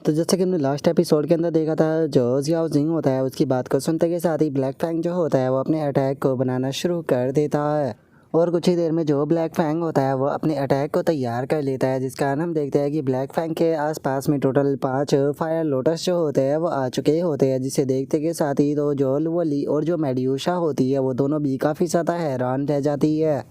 तो जैसे कि हमने लास्ट एपिसोड के अंदर देखा था, जो जियाओ जिंग होता है उसकी बात को सुनते के साथ ही ब्लैक फैंग जो होता है वो अपने अटैक को बनाना शुरू कर देता है। और कुछ ही देर में जो ब्लैक फैंग होता है वो अपने अटैक को तैयार कर लेता है, जिस कारण हम देखते हैं कि ब्लैक फैंग के आसपास में टोटल 5 फायर लोटस जो होते हैं वो आ चुके होते हैं, जिसे देखते के साथ ही तो जो लुवली और जो मेड्यूसा होती है वो दोनों भी काफ़ी ज़्यादा हैरान रह जाती है।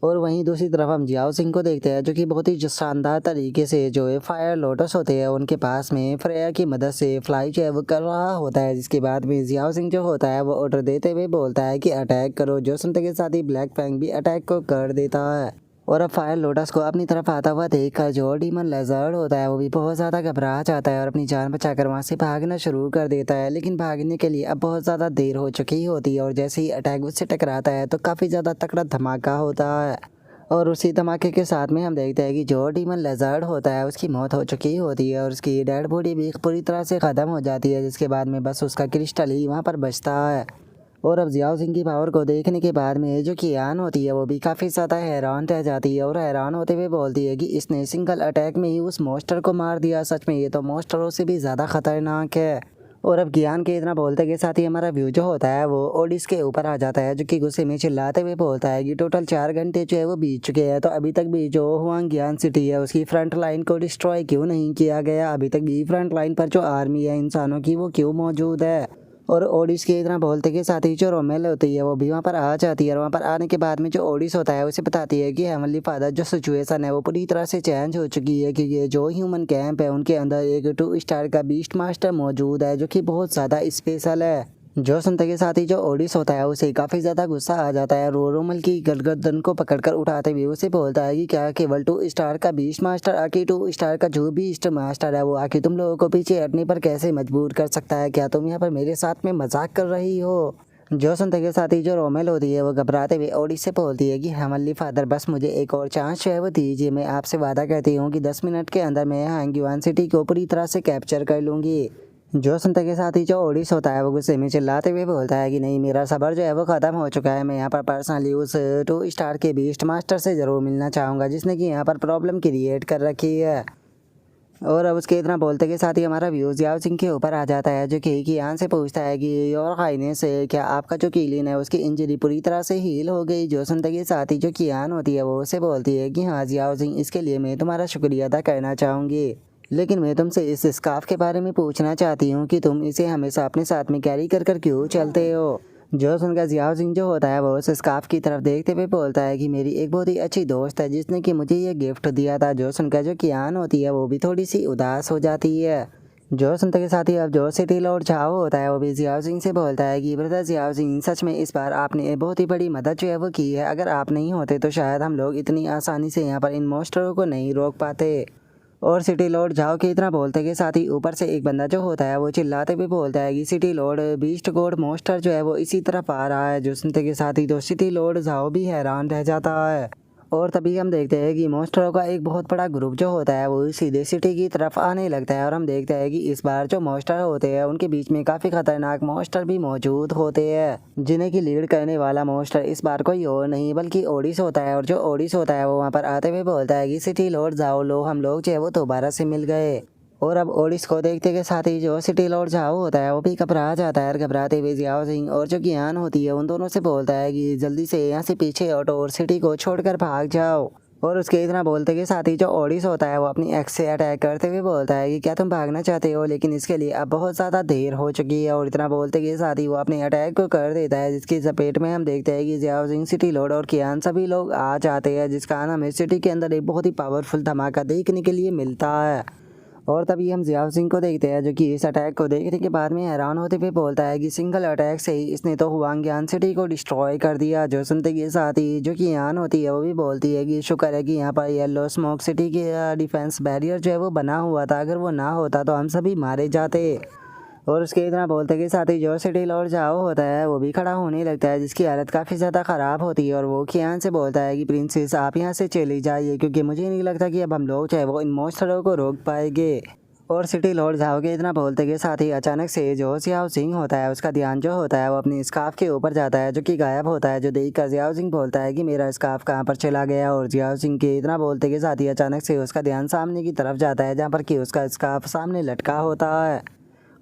और वहीं दूसरी तरफ हम जियाओ सिंह को देखते हैं, जो कि बहुत ही शानदार तरीके से जो है फायर लोटस होते हैं उनके पास में फ्रेया की मदद से फ्लाई जो है वो कर रहा होता है। जिसके बाद में जियाओ सिंह जो होता है वो ऑर्डर देते हुए बोलता है कि अटैक करो, जो सुनते के साथ ही ब्लैक फैंग भी अटैक को कर देता है। और अब फायर लोटस को अपनी तरफ आता हुआ देखकर जो डीमन लेजर्ड होता है वो भी बहुत ज़्यादा घबरा जाता है और अपनी जान बचाकर वहाँ से भागना शुरू कर देता है। लेकिन भागने के लिए अब बहुत ज़्यादा देर हो चुकी होती है और जैसे ही अटैक उससे टकराता है तो काफ़ी ज़्यादा तगड़ा धमाका होता है। और उसी धमाके के साथ में हम देखते हैं कि जो डीमन लेजर्ड होता है उसकी मौत हो चुकी होती है और उसकी डेड बॉडी भी पूरी तरह से ख़त्म हो जाती है, जिसके बाद में बस उसका क्रिस्टल ही वहाँ पर बचता है। और अब जियाओ सिंह की पावर को देखने के बाद में जो कियान होती है वो भी काफ़ी ज़्यादा हैरान रह जाती है और हैरान होते हुए बोलती है कि इसने सिंगल अटैक में ही उस मॉन्स्टर को मार दिया, सच में ये तो मॉन्स्टरों से भी ज़्यादा खतरनाक है। और अब ज्ञान के इतना बोलते के साथ ही हमारा व्यू जो होता है वो ओडिस के ऊपर आ जाता है, जो कि गुस्से में चिल्लाते हुए बोलता है कि टोटल 4 घंटे जो है वो बीत चुके हैं, तो अभी तक भी जो हुआंग ज्ञान सिटी है उसकी फ्रंट लाइन को डिस्ट्रॉय क्यों नहीं किया गया, अभी तक भी फ्रंट लाइन पर जो आर्मी है इंसानों की वो क्यों मौजूद है। और ओडिस के इतना बोलते के साथ ही जो रोमेल होती है वो भी वहाँ पर आ जाती है और वहाँ पर आने के बाद में जो ओडिस होता है उसे बताती है कि हेवनली फादर जो सिचुएशन है वो पूरी तरह से चेंज हो चुकी है, क्योंकि ये जो ह्यूमन कैंप है उनके अंदर एक 2 स्टार का बीस्ट मास्टर मौजूद है जो कि बहुत ज़्यादा स्पेशल है। जो सुनते के साथ ही जो ओडिस होता है उसे काफ़ी ज़्यादा गुस्सा आ जाता है, रोमल की गर्दन को पकड़कर उठाते हुए उसे बोलता है कि क्या केवल 2 स्टार का बीस्ट मास्टर आखिर 2 स्टार का जो बीस्ट मास्टर है वो आखिर तुम लोगों को पीछे हटने पर कैसे मजबूर कर सकता है, क्या तुम यहाँ पर मेरे साथ में मजाक कर रही हो। जो सुनते के साथ ही जो रोमेल होती है वो घबराते हुए ओडिस से बोलती है कि हेवनली फादर बस मुझे एक और चांस जो है वो दीजिए, मैं आपसे वादा करती हूँ कि 10 मिनट के अंदर मैं हांगयुआन सिटी को पूरी तरह से कैप्चर कर लूँगी। जो सुनते के साथ ही जो ओडिस होता है वो गुस्से में चिल्लाते हुए बोलता है कि नहीं, मेरा सब्र जो है वो ख़त्म हो चुका है, मैं यहाँ पर पर्सनली उस 2 स्टार के बीस्ट मास्टर से ज़रूर मिलना चाहूँगा जिसने कि यहाँ पर प्रॉब्लम क्रिएट कर रखी है। और अब उसके इतना बोलते के साथ ही हमारा व्यूज जियाओ सिंह के ऊपर आ जाता है, जो कि कियान से पूछता है कि और हाइनेस से क्या आपका जो कीलिन है उसकी इंजरी पूरी तरह से हील हो गई। जो सुनते के साथ ही जो कियान होती है वो उसे बोलती है कि हाँ जियाओ सिंह, इसके लिए मैं तुम्हारा शुक्रिया अदा करना चाहूँगी, लेकिन मैं तुमसे इस स्कार्फ के बारे में पूछना चाहती हूँ कि तुम इसे हमेशा अपने साथ में कैरी कर कर क्यों चलते हो। जो सुनकर जियाओ सिंह जो होता है वो उस स्कार्फ की तरफ देखते हुए बोलता है कि मेरी एक बहुत ही अच्छी दोस्त है जिसने कि मुझे ये गिफ्ट दिया था। जो सुनकर जो कियान होती है वो भी थोड़ी सी उदास हो जाती है। जो सुनते के साथ ही अब जो सिटी लॉर्ड झाओ होता है वो भी जियाओ सिंह से बोलता है कि ब्रदर जियाओ सिंह, सच में इस बार आपने बहुत ही बड़ी मदद जो है वो की है, अगर आप नहीं होते तो शायद हम लोग इतनी आसानी से यहाँ पर इन मॉन्स्टरों को नहीं रोक पाते। और सिटी लॉर्ड जाओ के इतना बोलते के साथ ही ऊपर से एक बंदा जो होता है वो चिल्लाते हुए बोलता है कि city Lord beast God monster जो है वो इसी तरफ आ रहा है। जो सुनते के साथ ही तो सिटी लॉर्ड जाओ भी हैरान रह जाता है। और तभी हम देखते हैं कि मॉन्स्टरों का एक बहुत बड़ा ग्रुप जो होता है वो सीधे सिटी की तरफ आने लगता है और हम देखते हैं कि इस बार जो मॉन्स्टर होते हैं उनके बीच में काफ़ी खतरनाक मॉन्स्टर भी मौजूद होते हैं, जिन्हें की लीड करने वाला मॉन्स्टर इस बार कोई और नहीं बल्कि ओडिस होता है। और जो ओडिस होता है वो वहाँ पर आते हुए बोलता है कि सिटी लॉर्ड जाओ लो, हम लोग जो है वो दोबारा से मिल गए। और अब ओडिस को देखते के साथ ही जो सिटी लॉर्ड झाओ होता है वो भी घबरा जाता है और घबराते हुए जियाओ सिंह और जो ज्ञान होती है उन दोनों से बोलता है कि जल्दी से यहाँ से पीछे हटो और सिटी को छोड़कर भाग जाओ। और उसके इतना बोलते के साथ ही जो ओडिस होता है वो अपनी एक्स से अटैक करते हुए बोलता है कि क्या तुम भागना चाहते हो, लेकिन इसके लिए अब बहुत ज़्यादा देर हो चुकी है। और इतना बोलते के साथ ही वो अपने अटैक को कर देता है, जिसकी चपेट में हम देखते हैं कि जियाओ सिंह, सिटी लॉर्ड और कियान सभी लोग आ जाते हैं, जिस कारण हमें सिटी के अंदर एक बहुत ही पावरफुल धमाका देखने के लिए मिलता है। और तभी हम जियाओ सिंह को देखते हैं, जो कि इस अटैक को देखने के बाद में हैरान होते हुए बोलता है कि सिंगल अटैक से ही इसने तो हुआंग सिटी को डिस्ट्रॉय कर दिया। जो सुनते के साथ ही जो कि यान होती है वो भी बोलती है कि शुक्र है कि यहाँ पर येलो स्मोक सिटी के डिफेंस बैरियर जो है वो बना हुआ था, अगर वो ना होता तो हम सभी मारे जाते। और उसके इतना बोलते के साथ ही जो सिटी लॉर्ड जाओ होता है वो भी खड़ा होने लगता है, जिसकी हालत काफ़ी ज़्यादा ख़राब होती है। और वो कियान से बोलता है कि प्रिंसेस आप यहाँ से चली जाइए, क्योंकि मुझे नहीं लगता कि अब हम लोग चाहे वो इन मॉन्स्टरों को रोक पाएंगे। और सिटी लॉर्ड झाओ के इतना बोलते के साथ ही अचानक से जो जियाओ जिंग होता है उसका ध्यान जो होता है वो अपनी स्कार्फ के ऊपर जाता है जो कि गायब होता है। जो देख कर जियाओ जिंग बोलता है कि मेरा स्कार्फ कहाँ पर चला गया। और जियाओ जिंग के इतना बोलते के साथ ही अचानक से उसका ध्यान सामने की तरफ जाता है जहाँ पर कि उसका स्कार्फ सामने लटका होता है।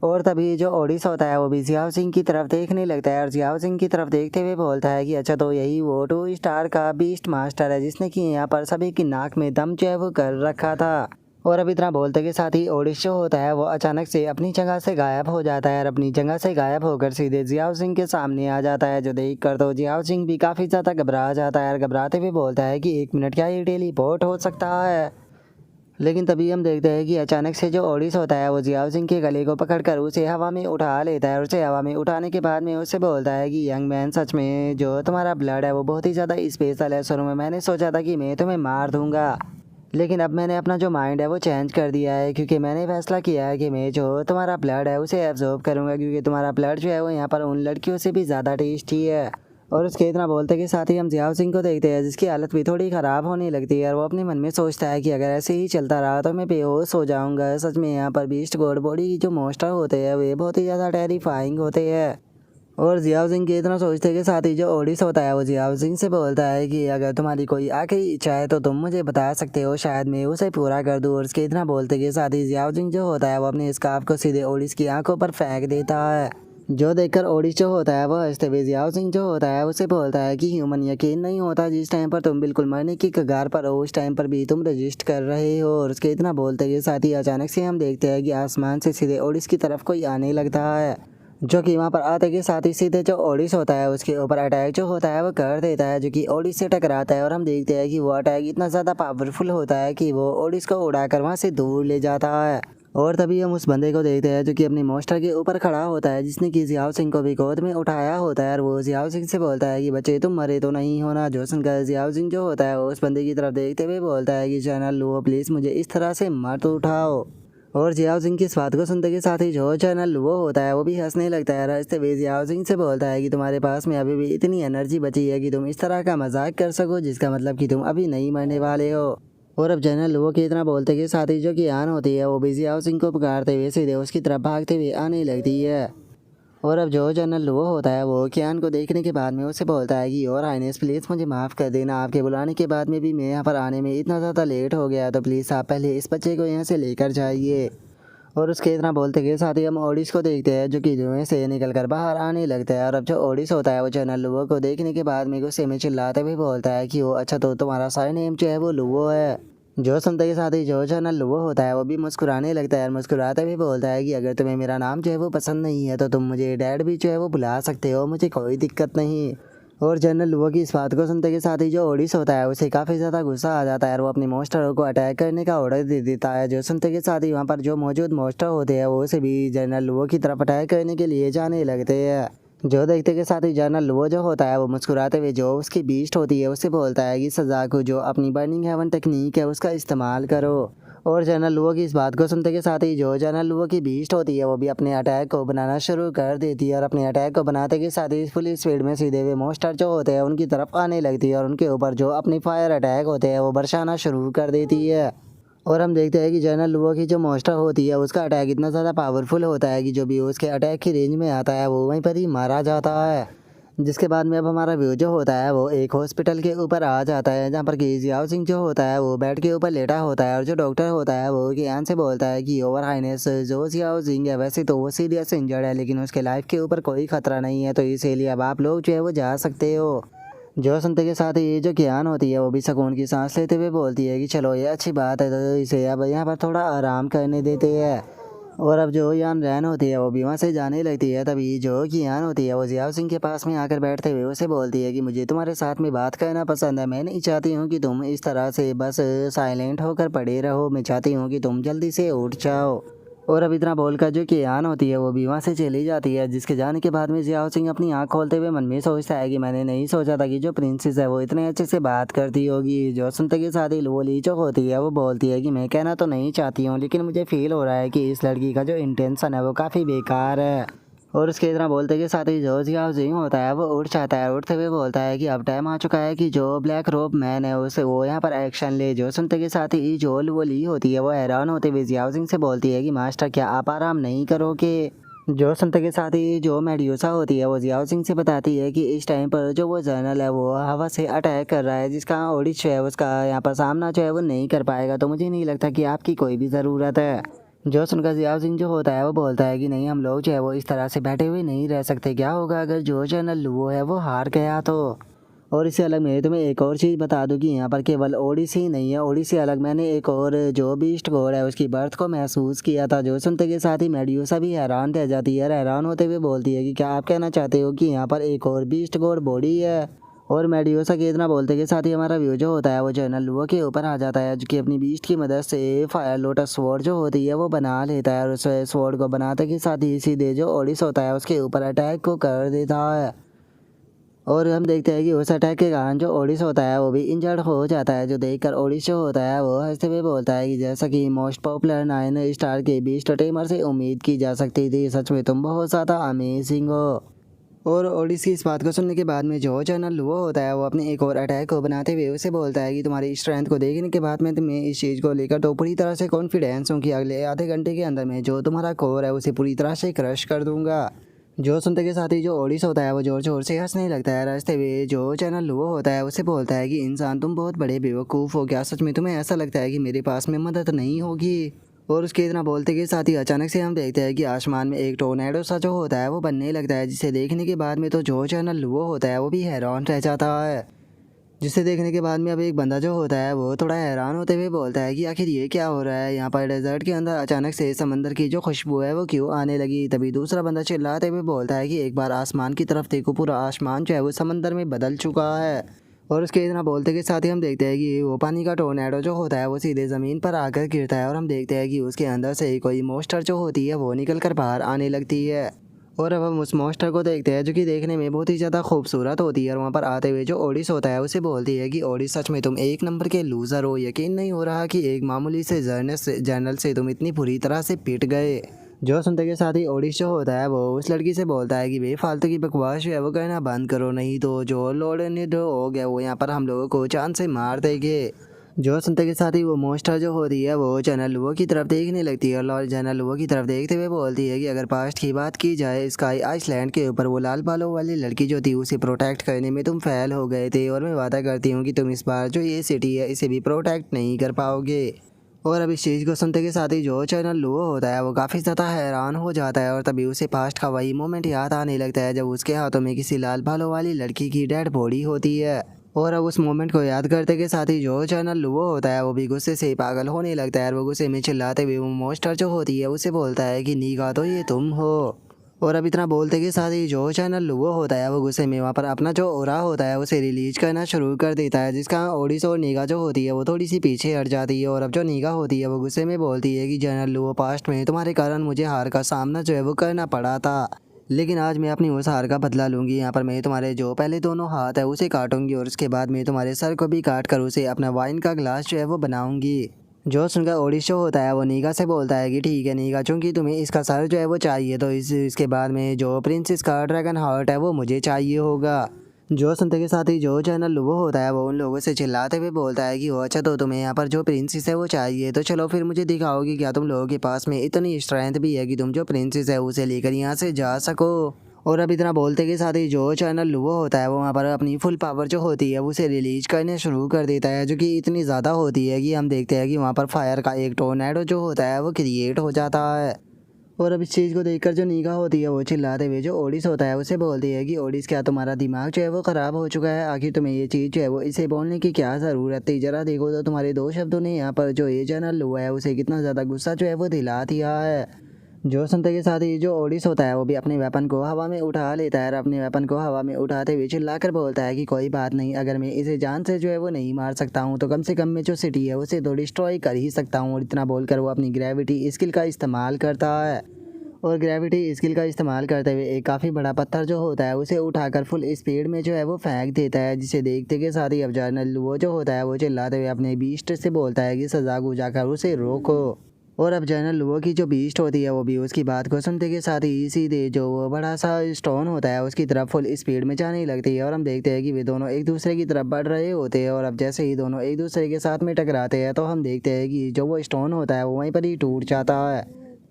और तभी जो ओडिस होता है वो भी जियाओ जिंग की तरफ देखने लगता है और जियाओ जिंग की तरफ देखते हुए बोलता है कि अच्छा तो यही वो 2 स्टार का बीस्ट मास्टर है जिसने कि यहाँ पर सभी की नाक में दम जो है वो कर रखा था। और अब इतना बोलते के साथ ही ओडिस जो होता है वो अचानक से अपनी जगह से गायब हो जाता है और अपनी जगह से गायब होकर सीधे जियाओ जिंग के सामने आ जाता है। जो देख कर तो जियाओ जिंग भी काफ़ी ज़्यादा घबरा जाता है और घबराते हुए बोलता है कि 1 मिनट क्या ये टेलीपोर्ट हो सकता है। लेकिन तभी हम देखते हैं कि अचानक से जो ओडिस होता है वो जियाओ जिंग के गले को पकड़कर उसे हवा में उठा लेता है और उसे हवा में उठाने के बाद में उससे बोलता है कि यंग मैन सच में जो तुम्हारा ब्लड है वो बहुत ही ज़्यादा स्पेशल है। शुरू में मैंने सोचा था कि मैं तुम्हें मार दूंगा लेकिन अब मैंने अपना जो माइंड है वो चेंज कर दिया है क्योंकि मैंने फैसला किया है कि मैं जो तुम्हारा ब्लड है उसे एब्जॉर्ब करूँगा क्योंकि तुम्हारा ब्लड जो है वो यहाँ पर उन लड़कियों से भी ज़्यादा टेस्टी है। और उसके इतना बोलते के साथ ही हम जियाओ सिंह को देखते हैं जिसकी हालत भी थोड़ी ख़राब होने लगती है और वो अपने मन में सोचता है कि अगर ऐसे ही चलता रहा तो मैं बेहोश हो जाऊंगा। सच में यहाँ पर बीस्ट गॉड बॉडी की जो मॉन्स्टर होते हैं वे बहुत ही ज़्यादा टेरिफाइंग होते हैं। और जियाओ सिंह के इतना सोचते के साथ ही जो ओडिस होता है वो जियाओ सिंह से बोलता है कि अगर तुम्हारी कोई आखिरी इच्छा है तो तुम मुझे बता सकते हो, शायद मैं उसे पूरा कर दूँ। और उसके इतना बोलते के साथ ही जियाओ सिंह जो होता है वो अपने स्कार्फ को सीधे ओडिस की आंखों पर फेंक देता है। जो देखकर ओडिस जो होता है वो हंसते हुए जियाओ सिंह जो होता है उसे बोलता है कि ह्यूमन यकीन नहीं होता, जिस टाइम पर तुम बिल्कुल मरने की कगार पर हो उस टाइम पर भी तुम रजिस्ट कर रहे हो। और उसके इतना बोलते के साथ ही अचानक से हम देखते हैं कि आसमान से सीधे ओडिस की तरफ कोई आने लगता है जो कि वहाँ पर आते के साथ ही सीधे जो ओडिस होता है उसके ऊपर अटैक जो होता है वो कर देता है जो कि ओडिस से टकराता है। और हम देखते हैं कि वो अटैक इतना ज़्यादा पावरफुल होता है कि वो ओडिस को उड़ाकर वहाँ से दूर ले जाता है। और तभी हम उस बंदे को देखते हैं जो कि अपनी मोस्टर के ऊपर खड़ा होता है जिसने कि जियाओ सिंह को भी गोद में उठाया होता है और वो जियाओ सिंह से बोलता है कि बच्चे तुम मरे तो नहीं होना। जो सुनकर जियाओ सिंह जो होता है वो उस बंदे की तरफ देखते हुए बोलता है कि जनरल लुओ प्लीज़ मुझे इस तरह से मत उठाओ। और जियाओ सिंह की इस बात को सुनते के साथ ही जो जनरल लुओ होता है वो भी हंसने लगता है। हंसते हुए जियाओ सिंह से बोलता है कि तुम्हारे पास में अभी भी इतनी एनर्जी बची है कि तुम इस तरह का मजाक कर सको, जिसका मतलब कि तुम अभी नहीं मरने वाले हो। और अब जनरल लुओ की इतना बोलते के साथ ही जो कि आन होती है वो भी जियाओ सिंह को पुकारते हुए सीधे उसकी तरफ भागते हुए आने लगती है। और अब जो जनरल लुओ होता है वो कियान को देखने के बाद में उसे बोलता है कि योर हाइनेस प्लीज़ मुझे माफ़ कर देना, आपके बुलाने के बाद में भी मैं यहाँ पर आने में इतना ज़्यादा लेट हो गया, तो प्लीज़ आप पहले इस बच्चे को यहाँ से लेकर जाइए। और उसके इतना बोलते के साथ ही हम ओडिस को देखते हैं जो कि धुएं से निकल कर बाहर आने लगता है। और अब जो ओडिस होता है वो जनरल लुओ को देखने के बाद में गुस्से में चिल्लाते हुए बोलता है कि वो अच्छा तो तुम्हारा सारे नेम जो है वो लुओ है। जो सुनते के साथ ही जो जनरल लुओ होता है वो भी मुस्कुराने लगता है और मुस्कुराते हुए बोलता है कि अगर तुम्हें मेरा नाम जो है वो पसंद नहीं है तो तुम मुझे डैड भी जो है वो बुला सकते हो, मुझे कोई दिक्कत नहीं। और जनरल लुओ की इस बात को सुनते के साथ ही जो ओडिस होता है उसे काफ़ी ज़्यादा गुस्सा आ जाता है और वो अपने मॉन्स्टरों को अटैक करने का ऑर्डर दे देता है। जो सुनते के साथ ही वहाँ पर जो मौजूद मॉन्स्टर होते हैं वो उसे भी जनरल लुओ की तरफ अटैक करने के लिए जाने लगते हैं। जो देखते के साथ ही जनरल लुओ जो होता है वो मुस्कुराते हुए जो उसकी बीस्ट होती है उससे बोलता है कि सजा को जो अपनी बर्निंग हेवन टेक्निक है उसका इस्तेमाल करो। और जनरल लुओ की इस बात को सुनते के साथ ही जो जनरल लुओ की बीस्ट होती है वो भी अपने अटैक को बनाना शुरू कर देती है और अपने अटैक को बनाते के साथ ही फुल स्पीड में सीधे हुए मॉन्स्टर जो होते हैं उनकी तरफ आने लगती है और उनके ऊपर जो अपनी फायर अटैक होते हैं वो बरसाना शुरू कर देती है। और हम देखते हैं कि जनरल लुओ की जो मॉन्स्टर होती है उसका अटैक इतना ज़्यादा पावरफुल होता है कि जो भी उसके अटैक की रेंज में आता है वो वहीं पर ही मारा जाता है। जिसके बाद में अब हमारा व्यू जो होता है वो एक हॉस्पिटल के ऊपर आ जाता है जहाँ पर कि जियाओ सिंह जो होता है वो बेड के ऊपर लेटा होता है और जो डॉक्टर होता है वो कियान से बोलता है कि ओवर हाइनेस जो जियाओ सिंह है वैसे तो वो सीरियस इंजर्ड है लेकिन उसके लाइफ के ऊपर कोई खतरा नहीं है, तो इसीलिए अब आप लोग जो है वो जा सकते हो। जो सुनते के साथ ही जो कियान होती है वो भी सुकून की सांस लेते हुए बोलती है कि चलो ये अच्छी बात है, तो इसे अब यहाँ पर थोड़ा आराम करने देते हैं। और अब जो यान रैन होती है वो भी वहाँ से जाने लगती है। तभी जो कियान होती है वो जियाओ सिंह के पास में आकर बैठते हुए उसे बोलती है कि मुझे तुम्हारे साथ में बात करना पसंद है, मैं नहीं चाहती हूँ कि तुम इस तरह से बस साइलेंट होकर पड़े रहो, मैं चाहती हूँ कि तुम जल्दी से उठ जाओ। और अब इतना बोलकर जो कियान होती है वो भी वहाँ से चली जाती है, जिसके जाने के बाद में जियाओ सिंह अपनी आंख खोलते हुए मन में सोचता है कि मैंने नहीं सोचा था कि जो प्रिंसेस है वो इतने अच्छे से बात करती होगी। जो सुनते के साथ ही वो ली जो होती है वो बोलती है कि मैं कहना तो नहीं चाहती हूँ लेकिन मुझे फील हो रहा है कि इस लड़की का जो इंटेंशन है वो काफ़ी बेकार है। और उसके इतना बोलते के साथ ही जो जियाओ जिंग होता है वो उठ जाता है। उठते हुए बोलता है कि अब टाइम आ चुका है कि जो ब्लैक रोब मैन है उसे वो यहाँ पर एक्शन ले। जो सुनते के साथ ही जो वो ली होती है वो हैरान होते हुए जियाओ जिंग से बोलती है कि मास्टर क्या आप आराम नहीं करोगे। जो सुनते के साथ ही जो मेड्यूसा होती है वो जियाओ सिंह से बताती है कि इस टाइम पर जो वो जर्नल है वो हवा से अटैक कर रहा है, जिसका ओडिश है उसका यहाँ पर सामना जो है वो नहीं कर पाएगा, तो मुझे नहीं लगता कि आपकी कोई भी ज़रूरत है। जो सुनकर जियाओ सिंह जो होता है वो बोलता है कि नहीं, हम लोग जो है वो इस तरह से बैठे हुए नहीं रह सकते। क्या होगा अगर जो जनरल लुओ है वो हार गया तो। और इससे अलग मैं तुम्हें एक और चीज़ बता दूं कि यहाँ पर केवल ओडिसी ही नहीं है, ओडिसी अलग मैंने एक और जो बीस्ट गॉड है उसकी बर्थ को महसूस किया था। जो सुनते के साथ ही मेड्यूसा भी हैरान रह जाती है और हैरान होते हुए बोलती है कि क्या आप कहना चाहते हो कि यहाँ पर एक और बीस्ट गॉड बॉडी है। और मेड्यूसा के इतना बोलते के साथ ही हमारा व्यू जो होता है वो जनरल लुओ के ऊपर आ जाता है, जो कि अपनी बीस्ट की मदद से फायर लोटस स्वॉर्ड जो होती है वो बना लेता है। और उस स्वॉर्ड को बनाते के साथ ही सीधे जो ओडिस होता है उसके ऊपर अटैक को कर देता है। और हम देखते हैं कि उस अटैक के कारण जो ओडिस होता है वो भी इंजर्ड हो जाता है। जो देखकर ओडिस जो होता है वो हंसते हुए बोलता है कि जैसा कि मोस्ट पॉपुलर 9 स्टार के बीस्ट टेमर से उम्मीद की जा सकती थी, सच में तुम बहुत ज़्यादा अमेजिंग हो। और ओडिस की इस बात को सुनने के बाद में जो जनरल लुओ होता है वो अपने एक और अटैक को बनाते हुए उसे बोलता है कि तुम्हारी स्ट्रेंथ को देखने के बाद में तुम्हें इस चीज़ को लेकर तो पूरी तरह से कॉन्फिडेंस हूँ कि अगले आधे घंटे के अंदर में जो तुम्हारा कोर है उसे पूरी तरह से क्रश कर दूंगा। जो सुनते के साथ ही जो ओडिस होता है वो जोर जोर से हंसने लगता है। रास्ते में जो चैनल लुओ होता है उसे बोलता है कि इंसान तुम बहुत बड़े बेवकूफ़ हो, क्या सच में तुम्हें ऐसा लगता है कि मेरे पास में मदद नहीं होगी। और उसके इतना बोलते के साथ ही अचानक से हम देखते हैं कि आसमान में एक टोर्नेडो सा जो होता है वो बनने लगता है, जिसे देखने के बाद में तो जो चैनल लुओ होता है वो भी हैरान रह जाता है। जिसे देखने के बाद में अब एक बंदा जो होता है वो थोड़ा हैरान होते हुए बोलता है कि आखिर ये क्या हो रहा है यहाँ पर डेजर्ट के अंदर, अचानक से समंदर की जो खुशबू है वो क्यों आने लगी। तभी दूसरा बंदा चिल्लाते हुए बोलता है कि एक बार आसमान की तरफ देखो, पूरा आसमान जो है वो समंदर में बदल चुका है। और उसके इतना बोलते के साथ ही हम देखते हैं कि वो पानी का टोर्नेडो जो होता है वो सीधे ज़मीन पर आकर गिरता है। और हम देखते हैं कि उसके अंदर से कोई मोस्टर जो होती है वो निकल कर बाहर आने लगती है। और अब हम उस मॉन्स्टर को देखते हैं जो कि देखने में बहुत ही ज़्यादा खूबसूरत होती है। और वहाँ पर आते हुए जो ओडिस होता है उसे बोलती है कि ओडिस सच में तुम एक नंबर के लूज़र हो, यकीन नहीं हो रहा कि एक मामूली से जर्नल से तुम इतनी बुरी तरह से पिट गए। जो सुनते के साथ ही ओडिस जो होता है वो उस लड़की से बोलता है कि बेफालतू की बकवास जो है वो कहना बंद करो, नहीं तो जो लॉर्ड ने जो हो गया वो यहाँ पर हम लोगों को चांद से मार देंगे। जो सुनते के साथ ही वो मोस्टर जो होती है वो जनरल लुओ की तरफ देखने लगती है। और लॉर्ड जनरल लुओ की तरफ देखते हुए बोलती है कि अगर पास्ट की बात की जाए, स्काई आइसलैंड के ऊपर वो लाल बालों वाली लड़की जो थी उसे प्रोटेक्ट करने में तुम फेल हो गए थे, और मैं वादा करती हूँ कि तुम इस बार जो ये सिटी है इसे भी प्रोटेक्ट नहीं कर पाओगे। और अब इस चीज़ को सुनते के साथ ही जो जनरल लुओ होता है वो काफ़ी ज़्यादा हैरान हो जाता है। और तभी उसे पास्ट का वही मोमेंट याद आने लगता है जब उसके हाथों में किसी लाल बालों वाली लड़की की डेड बॉडी होती है। और अब उस मोमेंट को याद करते के साथ ही जो चैनल लुओ होता है वो भी गुस्से से पागल होने लगता है। और वो गुस्से में चिल्लाते हुए वो मोस्टर जो होती है उसे बोलता है कि नीगा तो ये तुम हो। और अब इतना बोलते के साथ ही जो चैनल लुओ होता है वो गुस्से में वहाँ पर अपना जो ओरा होता है उसे रिलीज करना शुरू कर देता है, जिसका ओडिस और नीगा जो होती है वो थोड़ी सी पीछे हट जाती है। और अब जो नीगा होती है वो गुस्से में बोलती है कि जनरल लुओ, पास्ट में तुम्हारे कारण मुझे हार का सामना जो है वो करना पड़ा था, लेकिन आज मैं अपनी उस हार का बदला लूंगी। यहाँ पर मैं तुम्हारे जो पहले दोनों हाथ है उसे काटूंगी और उसके बाद मैं तुम्हारे सर को भी काट कर उसे अपना वाइन का ग्लास जो है वो बनाऊंगी। जो सुनकर ओडिशो होता है वो नीगा से बोलता है कि ठीक है नीगा, चूंकि तुम्हें इसका सर जो है वो चाहिए तो इसके बाद में जो प्रिंसेस का ड्रैगन हार्ट है वो मुझे चाहिए होगा। जो सुनते के साथ ही जो चैनल लुओ होता है वो उन लोगों से चिल्लाते हुए बोलता है कि वो अच्छा, तो तुम्हें यहाँ पर जो प्रिंसेस है वो चाहिए, तो चलो फिर मुझे दिखाओगी क्या तुम लोगों के पास में इतनी स्ट्रेंथ भी है कि तुम जो प्रिंसेस है उसे लेकर यहाँ से जा सको। और अब इतना बोलते के साथ ही जो चैनल लुओ होता है वो वहाँ पर अपनी फुल पावर जो होती है उसे रिलीज करने शुरू कर देता है, जो कि इतनी ज़्यादा होती है कि हम देखते हैं कि वहाँ पर फायर का एक टोर्नेडो जो होता है वो क्रिएट हो जाता है। और अब इस चीज़ को देखकर जो नीगा होती है वो चिल्लाते हुए जो ओडिस होता है उसे बोलती है कि ओडिस, क्या तुम्हारा दिमाग जो है वो ख़राब हो चुका है, आखिर तुम्हें ये चीज़ जो है वो इसे बोलने की क्या ज़रूरत थी। ज़रा देखो तो तुम्हारे दो शब्दों ने यहाँ पर जो ये चैनल हुआ है उसे कितना ज़्यादा गुस्सा जो है वो दिला दिया है। जो सुनते के साथ ही जो ओडिस होता है वो भी अपने वेपन को हवा में उठा लेता है और अपने वेपन को हवा में उठाते हुए चिल्लाकर बोलता है कि कोई बात नहीं, अगर मैं इसे जान से जो है वो नहीं मार सकता हूँ तो कम से कम मैं जो सिटी है उसे तो डिस्ट्रॉय कर ही सकता हूँ। और इतना बोलकर वो अपनी ग्रेविटी स्किल का इस्तेमाल करता है। और ग्रेविटी स्किल का इस्तेमाल करते हुए एक काफ़ी बड़ा पत्थर जो होता है उसे उठाकर फुल स्पीड में जो है वो फेंक देता है, जिसे देखते के साथ ही अब जनरल वो जो होता है वो चिल्लाते हुए अपने बीस्ट से बोलता है कि सजा गुजा कर उसे रोको। और अब जनरल लुओ की जो बीस्ट होती है वो भी उसकी बात को सुनते के साथ ही सीधे जो वो बड़ा सा स्टोन होता है उसकी तरफ फुल स्पीड में जाने लगती है। और हम देखते हैं कि वे दोनों एक दूसरे की तरफ बढ़ रहे होते हैं। और अब जैसे ही दोनों एक दूसरे के साथ में टकराते हैं तो हम देखते हैं कि जो वो स्टोन होता है वो वहीं पर ही टूट जाता है,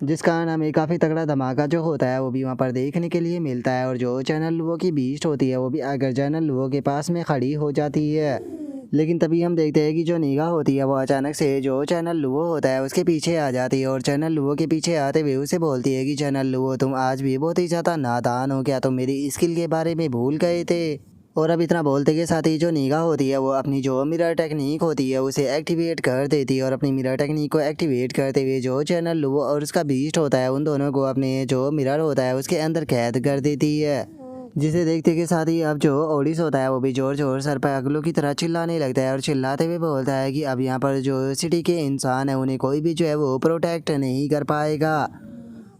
जिस कारण हमें काफ़ी तगड़ा धमाका जो होता है वो भी वहाँ पर देखने के लिए मिलता है। और जो जनरल लुओ की बीस्ट होती है वो भी आकर जनरल लुओ के पास में खड़ी हो जाती है। लेकिन तभी हम देखते हैं कि जो नीगा होती है वो अचानक से जो चैनल लुओ होता है उसके पीछे आ जाती है। और चैनल लुओ के पीछे आते हुए उसे बोलती है कि चैनल लुओ, तुम आज भी बहुत ही ज़्यादा नादान हो, क्या तुम मेरी स्किल के बारे में भूल गए थे। और अब इतना बोलते के साथ ही जो नीगा होती है वो अपनी जो मिरर टेक्निक होती है उसे एक्टिवेट कर देती है। और अपनी मिरर टेक्निक को एक्टिवेट करते हुए जो चैनल लुओ और उसका बीस्ट होता है उन दोनों को अपने जो मिरर होता है उसके अंदर कैद कर देती है, जिसे देखते के साथ ही अब जो ओडिस होता है वो भी जोर जोर सर पर अगलों की तरह चिल्लाने लगता है। और चिल्लाते हुए बोलता है कि अब यहाँ पर जो सिटी के इंसान है उन्हें कोई भी जो है वो प्रोटेक्ट नहीं कर पाएगा।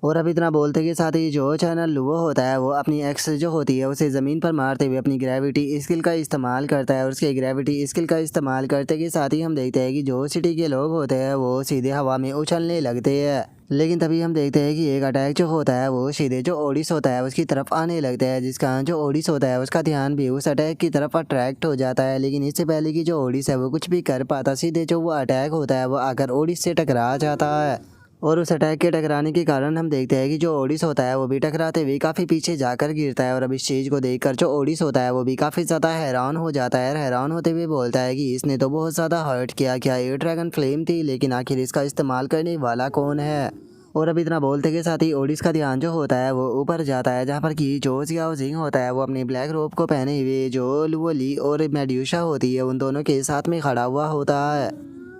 और अब इतना बोलते के साथ ही जो चैनल लुओ होता है वो अपनी एक्स जो होती है उसे ज़मीन पर मारते हुए अपनी ग्रेविटी स्किल का इस्तेमाल करता है। और उसके ग्रेविटी स्किल का इस्तेमाल करते के साथ ही हम देखते हैं कि जो सिटी के लोग होते हैं वो सीधे हवा में उछलने लगते हैं। लेकिन तभी हम देखते हैं कि एक अटैक जो होता है वो सीधे जो ओडिस होता है उसकी तरफ आने लगता है, जिसका जो ओडिस होता है उसका ध्यान भी उस अटैक की तरफ अट्रैक्ट हो जाता है। लेकिन इससे पहले कि जो ओडिस है वो कुछ भी कर पाता, सीधे जो वो अटैक होता है वो आकर ओडिस से टकरा जाता है। और उस अटैक के टकराने के कारण हम देखते हैं कि जो ओडिस होता है वो भी टकराते हुए काफ़ी पीछे जाकर गिरता है। और अब इस चीज़ को देखकर जो ओडिस होता है वो भी काफ़ी ज़्यादा हैरान हो जाता है। हैरान होते हुए बोलता है कि इसने तो बहुत ज़्यादा हर्ट किया, क्या ये ड्रैगन फ्लेम थी, लेकिन आखिर इसका इस्तेमाल करने वाला कौन है। और अब इतना बोलते के साथ ही ओडिस का ध्यान जो होता है वो ऊपर जाता है, जहाँ पर कि जो जियाओ जिंग होता है वो अपनी ब्लैक रोब को पहने हुए जो लुओ ली और मेड्यूसा होती है उन दोनों के साथ में खड़ा हुआ होता है।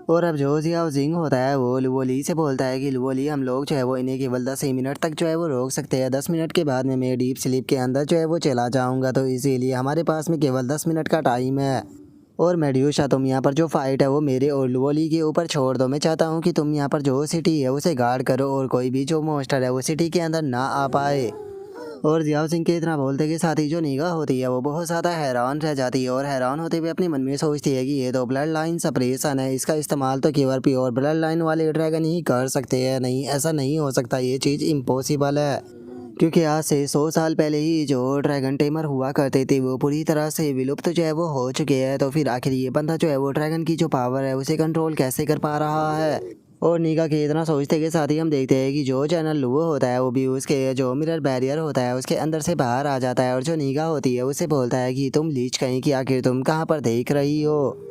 और अब जो जियाओ जिंग होता है वो लुओ ली से बोलता है कि लुओ ली, हम लोग जो है वो इन्हें केवल 10 ही मिनट तक जो है वो रोक सकते हैं। 10 मिनट के बाद में मैं डीप स्लीप के अंदर जो है वो चला जाऊँगा, तो इसीलिए हमारे पास में केवल 10 मिनट का टाइम है। और मेड्यूसा, तुम यहाँ पर जो फाइट है वो मेरे और लुओ ली के ऊपर छोड़ दो। मैं चाहता हूँ कि तुम यहाँ पर जो सिटी है उसे गार्ड करो और कोई भी जो मॉन्स्टर है वो सिटी के अंदर ना आ पाए। और जियाओ सिंह के इतना बोलते के साथ ही जो नीगा होती है वो बहुत ज़्यादा हैरान रह जाती है। और हैरान होते हुए अपने मन में सोचती है कि ये तो ब्लड लाइन सप्रेशन है, इसका इस्तेमाल तो केवल प्योर ब्लड लाइन वाले ड्रैगन ही कर सकते हैं। नहीं, ऐसा नहीं हो सकता, ये चीज़ इम्पॉसिबल है, क्योंकि आज से 100 साल पहले ही जो ड्रैगन टेमर हुआ करते थे वो पूरी तरह से विलुप्त जो है वो हो चुके हैं। तो फिर आखिर ये बंदा जो है वो ड्रैगन की जो पावर है उसे कंट्रोल कैसे कर पा रहा है। और नीगा के इतना सोचते के साथ ही हम देखते हैं कि जो चैनल लुओ होता है वो भी उसके जो मिरर बैरियर होता है उसके अंदर से बाहर आ जाता है। और जो नीगा होती है उसे बोलता है कि तुम लीच कहीं कि आखिर तुम कहाँ पर देख रही हो।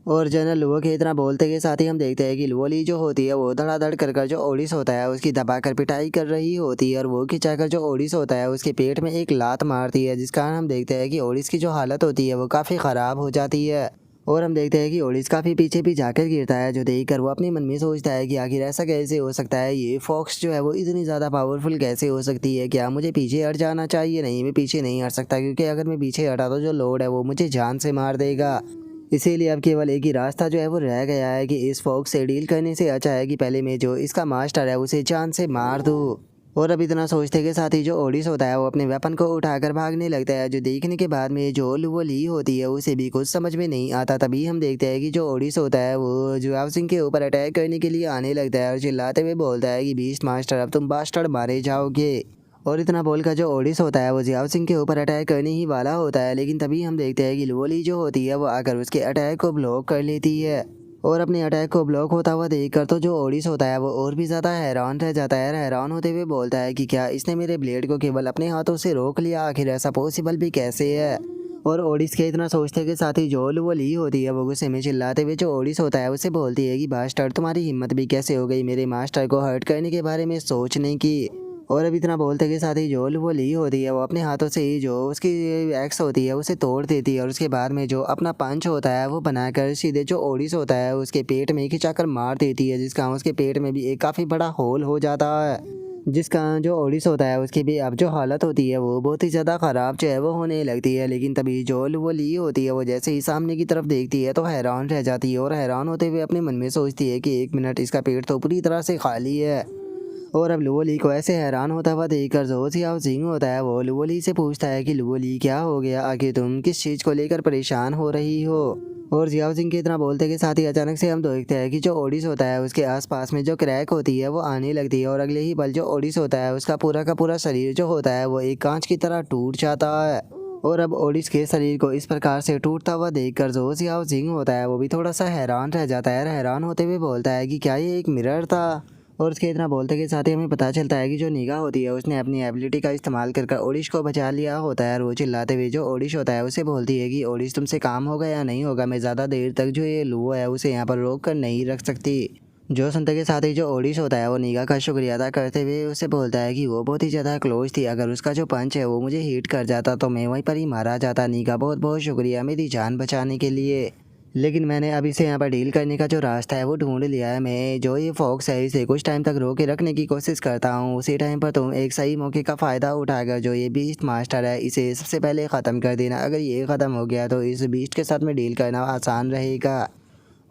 और जनरल लुओ के इतना बोलते के साथ ही हम देखते हैं कि लुओ ली जो होती है वो धड़ाधड़ कर जो ओडिस होता है उसकी दबाकर पिटाई कर रही होती है। और वो खिंचाकर जो ओडिस होता है उसके पेट में एक लात मारती है, जिस कारण हम देखते हैं कि ओडिस की जो हालत होती है वो काफ़ी ख़राब हो जाती है। और हम देखते हैं कि ओडिस काफ़ी पीछे भी जाकर गिरता है, जो देखकर वो अपने मन में सोचता है कि आखिर ऐसा कैसे हो सकता है, ये फॉक्स जो है वो इतनी ज़्यादा पावरफुल कैसे हो सकती है। क्या मुझे पीछे हट जाना चाहिए? नहीं, मैं पीछे नहीं हट सकता, क्योंकि अगर मैं पीछे हटा तो जो लोड है वो मुझे जान से मार देगा। इसीलिए अब केवल एक ही रास्ता जो है वो रह गया है कि इस फॉक्स से डील करने से अच्छा है कि पहले मैं जो इसका मास्टर है उसे जान से मार दूँ। और अब इतना सोचते के साथ ही जो ओडिस होता है वो अपने वेपन को उठाकर भागने लगता है, जो देखने के बाद में जो लुओ ली होती है उसे भी कुछ समझ में नहीं आता। तभी हम देखते हैं कि जो ओडिस होता है वो जियाओ सिंह के ऊपर अटैक करने के लिए आने लगता है और चिल्लाते हुए बोलता है कि बीस्ट मास्टर, अब तुम बास्टर्ड मारे जाओगे। और इतना बोलकर जो ओडिस होता है वो जियाओ सिंह के ऊपर अटैक करने ही वाला होता है, लेकिन तभी हम देखते हैं कि लुओ ली जो होती है वो आकर उसके अटैक को ब्लॉक कर लेती है। और अपने अटैक को ब्लॉक होता हुआ देखकर तो जो ओडिस होता है वो और भी ज़्यादा हैरान रह जाता है। हैरान होते हुए बोलता है कि क्या इसने मेरे ब्लेड को केवल अपने हाथों से रोक लिया, आखिर ऐसा पॉसिबल भी कैसे है। और ओडिस के इतना सोचते के साथ ही जो लुओ ली होती है वो गुस्से में चिल्लाते हुए जो ओडिस होता है उसे बोलती है कि बास्टर्ड, तुम्हारी हिम्मत भी कैसे हो गई मेरे मास्टर को हर्ट करने के बारे में सोचने की। और अब इतना बोलते के साथ ही जो लुओ ली होती है वो अपने हाथों से ही जो उसकी एक्स होती है उसे तोड़ देती है। और उसके बाद में जो अपना पंच होता है वो बनाकर सीधे जो ओडिस होता है उसके पेट में खिंचाकर मार देती है, जिसका उसके पेट में भी एक काफ़ी बड़ा होल हो जाता है, जिसका जो ओडिस होता है उसकी भी अब जो हालत होती है वो बहुत ही ज़्यादा ख़राब जो है वो होने लगती है। लेकिन तभी जो लुओ ली होती है वो जैसे ही सामने की तरफ देखती है तो हैरान रह जाती है। और हैरान होते हुए अपने मन में सोचती है कि 1 मिनट, इसका पेट तो पूरी तरह से खाली है। और अब लुओ ली को ऐसे हैरान होता हुआ देखकर जो जियाओ जिंग होता है वो लुओ ली से पूछता है कि लुओ ली क्या हो गया, आखिर तुम किस चीज़ को लेकर परेशान हो रही हो। और जियाओ जिंग के इतना बोलते के साथ ही अचानक से हम देखते हैं कि जो ओडिस होता है उसके आसपास में जो क्रैक होती है वो आने लगती है और अगले ही पल जो ओडिस होता है उसका पूरा का पूरा शरीर जो होता है वो एक कांच की तरह टूट जाता है। और अब ओडिस के शरीर को इस प्रकार से टूटता हुआ देखकर जो जियाओ जिंग होता है वो भी थोड़ा सा हैरान रह जाता है। हैरान होते हुए बोलता है कि क्या ये एक मिरर था। और उसके इतना बोलते के साथ ही हमें पता चलता है कि जो निगाह होती है उसने अपनी एबिलिटी का इस्तेमाल कर ओडिश को बचा लिया होता है। और वो चिल्लाते हुए जो ओडिश होता है उसे बोलती है कि ओडिश तुमसे काम होगा या नहीं होगा, मैं ज़्यादा देर तक जो ये लुओ है उसे यहाँ पर रोक कर नहीं रख सकती। जो सुनते के साथ ही जो ओडिश होता है वो निगाह का शुक्रिया अदा करते हुए उसे बोलता है कि वो बहुत ही ज़्यादा क्लोज थी, अगर उसका जो पंच है वो मुझे हिट कर जाता तो मैं वहीं पर ही मारा जाता। निगाह बहुत बहुत शुक्रिया मेरी जान बचाने के लिए, लेकिन मैंने अभी से यहाँ पर डील करने का जो रास्ता है वो ढूंढ लिया है। मैं जो ये फॉक्स है इसे कुछ टाइम तक रोक के रखने की कोशिश करता हूँ, उसी टाइम पर तुम एक सही मौके का फ़ायदा उठाकर जो ये बीस्ट मास्टर है इसे सबसे पहले ख़त्म कर देना। अगर ये ख़त्म हो गया तो इस बीस्ट के साथ में डील करना आसान रहेगा।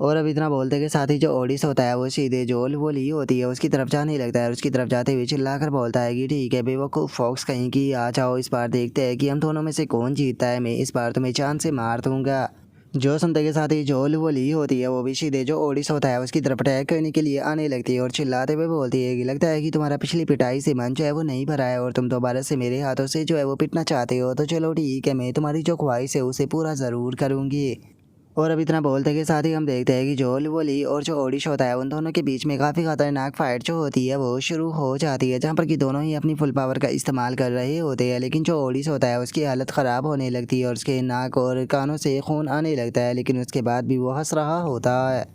और अब इतना बोलते के साथ ही जो ओडिस होता है वो सीधे जो वो ली होती है उसकी तरफ जाने लगता है। उसकी तरफ जाते हुए चिल्लाकर बोलता है कि ठीक है बेवकूफ़ फॉक्स कहीं की, आ जाओ इस बार देखते हैं कि हम दोनों में से कौन जीतता है, मैं इस बार तुम्हें जान से मार दूंगा। जो सुनते के साथ ही जो वो ली होती है वो भी सीधे जो ओडिस होता है उसकी तरफ अटैक करने के लिए आने लगती है और चिल्लाते हुए बोलती है कि लगता है कि तुम्हारा पिछली पिटाई से मन जो है वो नहीं भरा है और तुम दोबारा से मेरे हाथों से जो है वो पिटना चाहते हो, तो चलो ठीक है, मैं तुम्हारी जो ख्वाहिश है उसे पूरा ज़रूर करूँगी। और अब इतना बोलते के साथ ही हम देखते हैं कि जो वो ली और जो ओडिश होता है उन दोनों के बीच में काफ़ी खतरनाक फाइट जो होती है वो शुरू हो जाती है, जहाँ पर कि दोनों ही अपनी फुल पावर का इस्तेमाल कर रहे होते हैं। लेकिन जो ओडिश होता है उसकी हालत ख़राब होने लगती है और उसके नाक और कानों से खून आने लगता है, लेकिन उसके बाद भी वो हंस रहा होता है।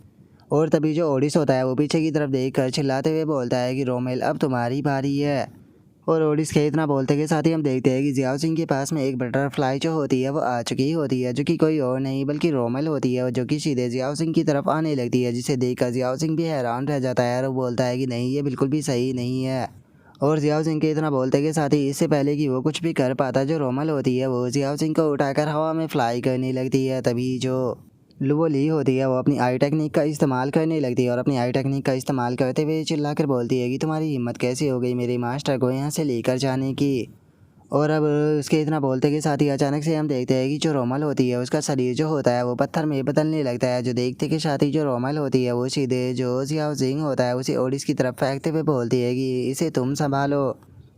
और तभी जो ओडिस होता है वो पीछे की तरफ देखकर चिल्लाते हुए बोलता है कि रोमेल अब तुम्हारी बारी है। और ओडिस के इतना बोलते के साथ ही हम देखते हैं कि जियाओ सिंह के पास में एक बटरफ्लाई जो होती है वो आ चुकी होती है, जो कि कोई और नहीं बल्कि रोमेल होती है, जो कि सीधे जियाओ सिंह की तरफ आने लगती है, जिसे देखकर जियाओ सिंह भी हैरान रह जाता है और बोलता है कि नहीं ये बिल्कुल भी सही नहीं है। और जियाओ सिंह के इतना बोलते के साथ ही इससे पहले कि वो कुछ भी कर पाता जो रोमल होती है वो जियाओ सिंह को उठाकर हवा में फ्लाई करने लगती है। तभी जो लुओ ली होती है वो अपनी आई टेक्निक का इस्तेमाल करने लगती है और अपनी आई टेक्निक का इस्तेमाल करते हुए चिल्लाकर बोलती है कि तुम्हारी हिम्मत कैसे हो गई मेरे मास्टर को यहाँ से लेकर जाने की। और अब उसके इतना बोलते के साथ ही अचानक से हम देखते हैं कि जो रोमल होती है उसका शरीर जो होता है वो पत्थर में बदलने लगता है। जो देखते के साथ ही जो रोमल होती है वो सीधे जो जियाओ जिंग होता है उसे ओडिस की तरफ फेंकते हुए बोलती है कि इसे तुम संभालो।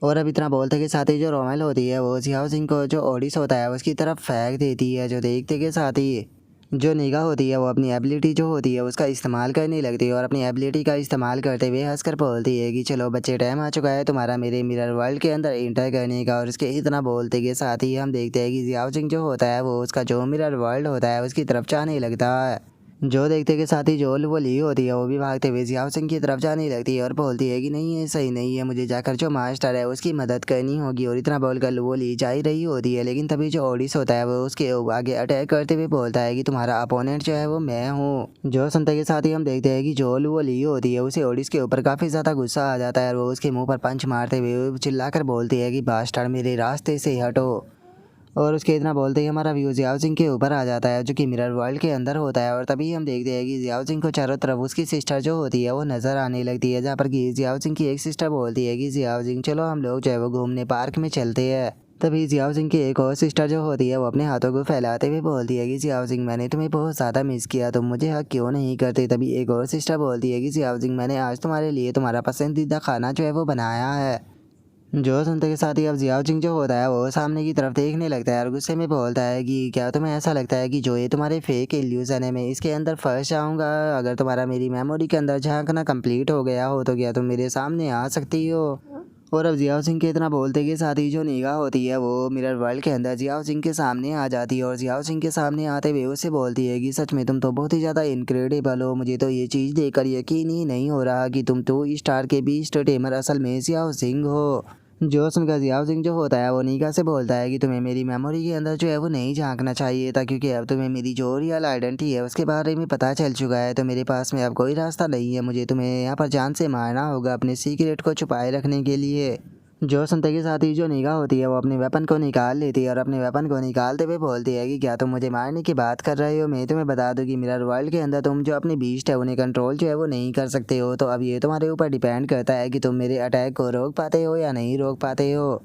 और अब इतना बोलते के साथ ही जो रोमल होती है वो जियाओ जिंग को जो ओडिस होता है उसकी तरफ फेंक देती है। जो देखते के साथ ही जो निगाह होती है वो अपनी एबिलिटी जो होती है उसका इस्तेमाल करने लगती है और अपनी एबिलिटी का इस्तेमाल करते हुए हंसकर बोलती है कि चलो बच्चे टाइम आ चुका है तुम्हारा मेरे मिरर वर्ल्ड के अंदर इंटर करने का। और इसके इतना बोलते के साथ ही हम देखते हैं कि जियाओ जिंग जो होता है वो उसका जो मिरर वर्ल्ड होता है उसकी तरफ जाने लगता है। जो देखते के साथ ही जो वो ली होती है वो भी भागते हुए जियाओ सिंह की तरफ जाने लगती है और बोलती है कि नहीं ये सही नहीं है, मुझे जाकर जो मास्टर है उसकी मदद करनी होगी। और इतना बोलकर वो ली जा ही रही होती है, लेकिन तभी जो ओडिस होता है वो उसके आगे अटैक करते हुए बोलता है कि तुम्हारा अपोनेंट जो है वो मैं हूँ। जो सुनते के साथ ही हम देखते हैं कि जो वो ली होती है उसे ओडिस के ऊपर काफ़ी ज़्यादा गुस्सा आ जाता है और वो उसके मुँह पर पंच मारते हुए चिल्लाकर बोलती है कि बास्टर्ड मेरे रास्ते से हटो। और उसके इतना बोलते ही हमारा व्यू जियाओ सिंह के ऊपर आ जाता है जो कि मिरर वर्ल्ड के अंदर होता है। और तभी हम देखते हैं कि जियाओ सिंह को चारों तरफ उसकी सिस्टर जो होती है वो नज़र आने लगती है, जहाँ पर कि जियाओ सिंह की एक सिस्टर बोलती है कि जियाओ सिंह चलो हम लोग जो है वो घूमने पार्क में चलते हैं। तभी जियाओ सिंह की एक और सिस्टर जो होती है वो अपने हाथों को फैलाते हुए बोलती है कि जियाओ सिंह मैंने तुम्हें बहुत ज़्यादा मिस किया, तुम मुझे हक क्यों नहीं करते। तभी एक और सिस्टर बोलती है कि जियाओ सिंह मैंने आज तुम्हारे लिए तुम्हारा पसंदीदा खाना जो है वो बनाया है। जो सुनते के साथ ही अब जियाओ जिंग जो होता है वो सामने की तरफ देखने लगता है और गुस्से में बोलता है कि क्या तुम्हें ऐसा लगता है कि जो ये तुम्हारे फेक इल्यूजन है मैं इसके अंदर फंस जाऊंगा। अगर तुम्हारा मेरी मेमोरी के अंदर झांकना कंप्लीट हो गया हो तो क्या तुम मेरे सामने आ सकती हो। और अब जियाओ सिंह के इतना बोलते के साथ ही जो निगाह होती है वो मिरर वर्ल्ड के अंदर जियाओ सिंह के सामने आ जाती है और जियाओ सिंह के सामने आते हुए उससे बोलती है कि सच में तुम तो बहुत ही ज़्यादा इनक्रेडिबल हो, मुझे तो ये चीज़ देखकर यकीन ही नहीं हो रहा कि तुम तो स्टार के बीस्ट टेमर असल में जियाओ सिंह हो। जो सुनकर जियाओ सिंह जो होता है वो निगाह से बोलता है कि तुम्हें मेरी मेमोरी के अंदर जो है वो नहीं झांकना चाहिए था, क्योंकि अब तुम्हें मेरी जो रियल आइडेंटिटी है उसके बारे में पता चल चुका है, तो मेरे पास में अब कोई रास्ता नहीं है, मुझे तुम्हें यहाँ पर जान से मारना होगा अपने सीक्रेट को छुपाए रखने के लिए। जो सुनते के साथ ही जो निगाह होती है वो अपने वेपन को निकाल लेती है और अपने वेपन को निकालते हुए बोलती है कि क्या तुम मुझे मारने की बात कर रहे हो। मैं तुम्हें बता दूं कि मिरर वर्ल्ड के अंदर तुम जो अपने बीस्ट है उन्हें कंट्रोल जो है वो नहीं कर सकते हो। तो अब ये तुम्हारे ऊपर डिपेंड करता है कि तुम मेरे अटैक को रोक पाते हो या नहीं रोक पाते हो।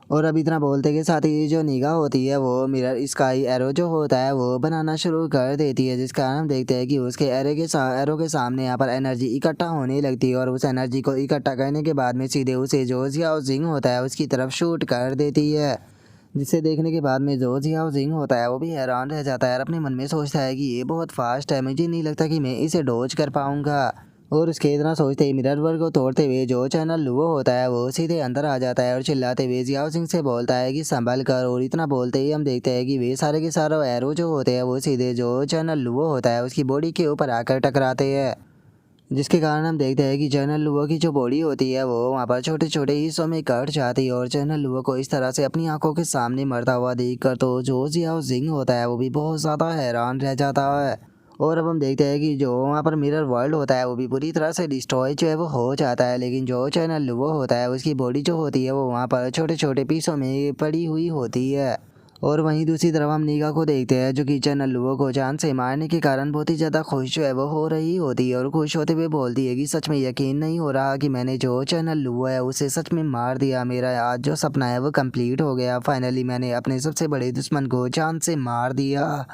और अब इतना बोलते के साथ ही जो निगाह होती है वो मिरर स्काई एरो जो होता है वो बनाना शुरू कर देती है, जिस कारण हम देखते हैं कि उसके एरो के सामने यहाँ पर एनर्जी इकट्ठा होने लगती है और उस एनर्जी को इकट्ठा करने के बाद में सीधे उसे जो जियाओ जिंग होता है उसकी तरफ शूट कर देती है। जिसे देखने के बाद में जो जियाओ जिंग होता है वो भी हैरान रह जाता है और अपने मन में सोचता है कि ये बहुत फास्ट है, मुझे नहीं लगता कि मैं इसे डॉज कर पाऊंगा। और उसके इतना सोचते ही मिरर वर्ल्ड को तोड़ते हुए जो चैनल लुओ होता है वो सीधे अंदर आ जाता है और चिल्लाते हुए जियाओ सिंह से बोलता है कि संभल कर। और इतना बोलते ही हम देखते हैं कि वे सारे के सारे एरो जो होते हैं वो सीधे जो चैनल लुओ होता है उसकी बॉडी के ऊपर आकर टकराते हैं, जिसके कारण हम देखते हैं कि जनरल लुओ की जो बॉडी होती है वो वहाँ पर छोटे छोटे हिस्सों में कट जाती है। और जनरल लुओ को इस तरह से अपनी आंखों के सामने मरता हुआ देखकर तो जो जियाओ जिंग होता है वो भी बहुत ज़्यादा हैरान रह जाता है। और अब हम देखते हैं कि जो वहाँ पर मिरर वर्ल्ड होता है वो भी पूरी तरह से डिस्ट्रॉय जो है वो हो जाता है, लेकिन जो चैनल लुओ होता है उसकी बॉडी जो होती है वो वहाँ पर छोटे छोटे पीसों में पड़ी हुई होती है। और वहीं दूसरी तरफ हम नीगा को देखते हैं जो कि चैनल लुओ को जान से मारने के कारण बहुत ही ज़्यादा खुश जो है वो हो रही होती है और खुश होते हुए बोलती है कि सच में यकीन नहीं हो रहा कि मैंने जो चैनल लुओ है उसे सच में मार दिया। मेरा आज जो सपना है वो कंप्लीट हो गया, फाइनली मैंने अपने सबसे बड़े दुश्मन को जान से मार दिया।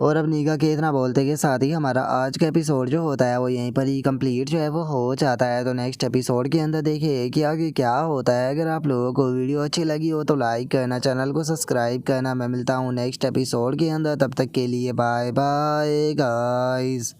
और अब नीगा के इतना बोलते के साथ ही हमारा आज का एपिसोड जो होता है वो यहीं पर ही कंप्लीट जो है वो हो जाता है। तो नेक्स्ट एपिसोड के अंदर देखिए कि आगे क्या होता है। अगर आप लोगों को वीडियो अच्छी लगी हो तो लाइक करना, चैनल को सब्सक्राइब करना। मैं मिलता हूँ नेक्स्ट एपिसोड के अंदर, तब तक के लिए बाय बाय गाइस।